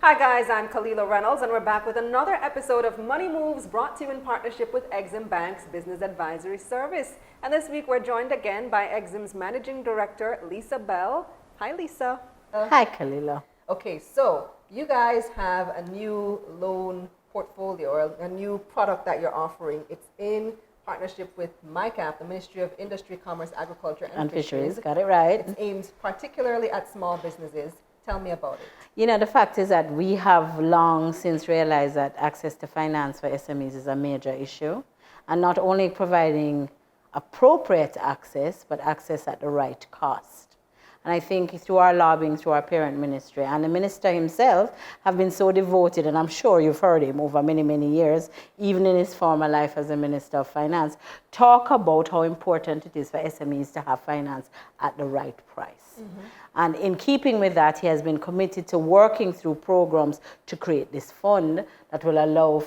Hi guys, I'm Kalila Reynolds and we're back with another episode of Money Moves brought to you in partnership with EXIM Bank's Business Advisory Service. And this week we're joined again by EXIM's Managing Director, Lisa Bell. Hi Lisa. Hi Kalila. Okay, so you guys have a new loan portfolio or a new product that you're offering. It's in partnership with MICAP, the Ministry of Industry, Commerce, Agriculture and Fisheries. Got it right. It's aimed particularly at small businesses. Tell me about it. You know, the fact is that we have long since realized that access to finance for SMEs is a major issue, and not only providing appropriate access, but access at the right cost. And I think through our lobbying, through our parent ministry, and the minister himself have been so devoted, and I'm sure you've heard him over many, many years, even in his former life as a Minister of Finance, talk about how important it is for SMEs to have finance at the right price. Mm-hmm. And in keeping with that, he has been committed to working through programs to create this fund that will allow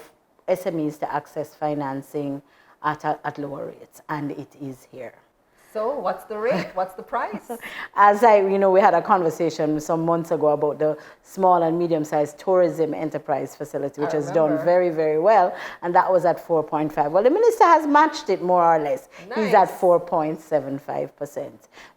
SMEs to access financing at lower rates, and it is here. So what's the rate? What's the price? We had a conversation some months ago about the small and medium-sized tourism enterprise facility, which has done very, very well, and that was at 4.5. Well, the minister has matched it more or less. Nice. He's at 4.75%.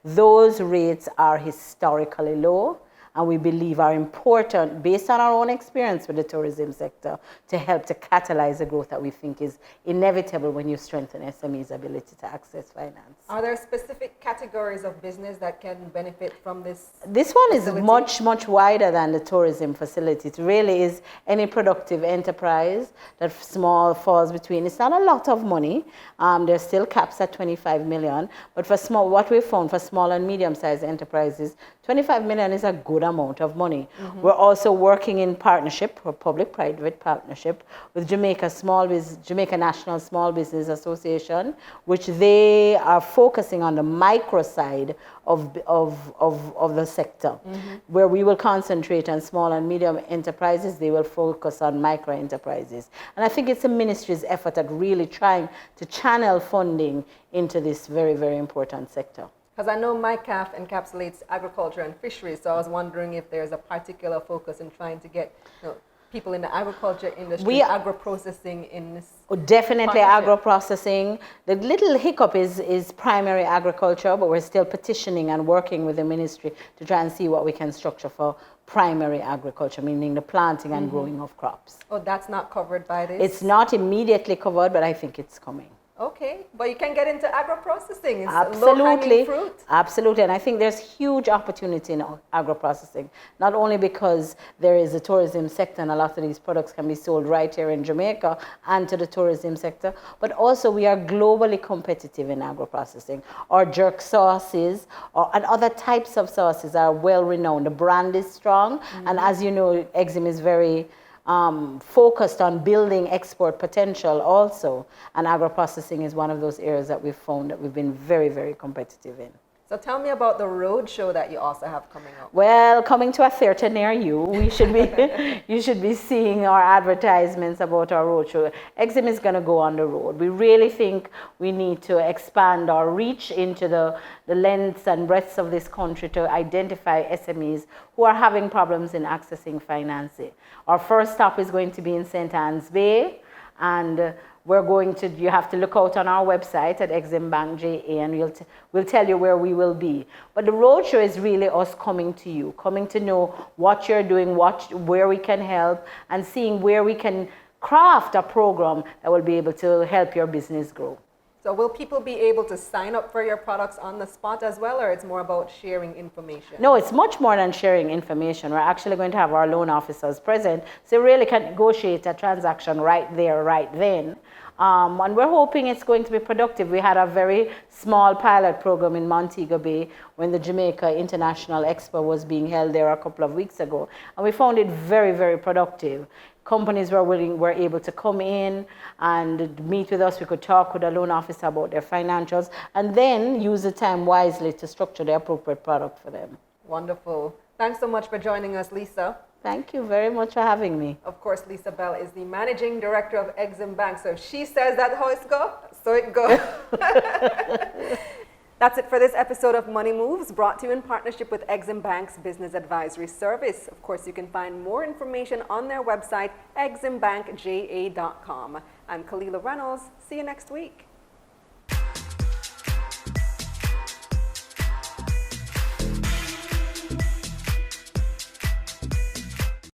Those rates are historically low, and we believe are important, based on our own experience with the tourism sector, to help to catalyze the growth that we think is inevitable when you strengthen SMEs' ability to access finance. Are there specific categories of business that can benefit from this? This one facility? Is much, much wider than the tourism facility. It really is any productive enterprise that small falls between. It's not a lot of money. There's still caps at 25 million, but for small, what we found for small and medium-sized enterprises, 25 million is a good amount of money. Mm-hmm. We're also working in partnership, or public-private partnership, with Jamaica National Small Business Association, which they are focusing on the micro side of the sector, mm-hmm. where we will concentrate on small and medium enterprises, they will focus on micro enterprises. And I think it's the ministry's effort at really trying to channel funding into this very, very important sector. Because I know MICAF encapsulates agriculture and fisheries, so I was wondering if there's a particular focus in trying to get people in the agriculture industry, agro-processing in this. Definitely agro-processing. The little hiccup is primary agriculture, but we're still petitioning and working with the ministry to try and see what we can structure for primary agriculture, meaning the planting and growing of crops. Oh, that's not covered by this? It's not immediately covered, but I think it's coming. Okay, but you can get into agro-processing. It's absolutely, low-hanging fruit. Absolutely, and I think there's huge opportunity in agro-processing, not only because there is a tourism sector and a lot of these products can be sold right here in Jamaica and to the tourism sector, but also we are globally competitive in agro-processing. Our jerk sauces and other types of sauces are well renowned. The brand is strong, and as you know, EXIM is very focused on building export potential also, and agro-processing is one of those areas that we've found that we've been very, very competitive in. So tell me about the road show that you also have coming up. Well, coming to a theater near you, we should be, you should be seeing our advertisements about our road show. EXIM is going to go on the road. We really think we need to expand our reach into the lengths and breadths of this country to identify SMEs who are having problems in accessing financing. Our first stop is going to be in St. Anne's Bay, and you have to look out on our website at EXIM Bank JA, and we'll tell you where we will be. But the roadshow is really us coming to you, coming to know what you're doing, where we can help, and seeing where we can craft a program that will be able to help your business grow. So will people be able to sign up for your products on the spot as well, or it's more about sharing information? No, it's much more than sharing information. We're actually going to have our loan officers present, so you really can negotiate a transaction right there, right then. And we're hoping it's going to be productive. We had a very small pilot program in Montego Bay when the Jamaica International Expo was being held there a couple of weeks ago, and we found it very, very productive. Companies were able to come in and meet with us. We could talk with a loan officer about their financials and then use the time wisely to structure the appropriate product for them. Wonderful. Thanks so much for joining us, Lisa. Thank you very much for having me. Of course, Lisa Bell is the Managing Director of EXIM Bank. So if she says that's how it goes, so it goes. That's it for this episode of Money Moves, brought to you in partnership with EXIM Bank's Business Advisory Service. Of course, you can find more information on their website, eximbankja.com. I'm Kalila Reynolds. See you next week.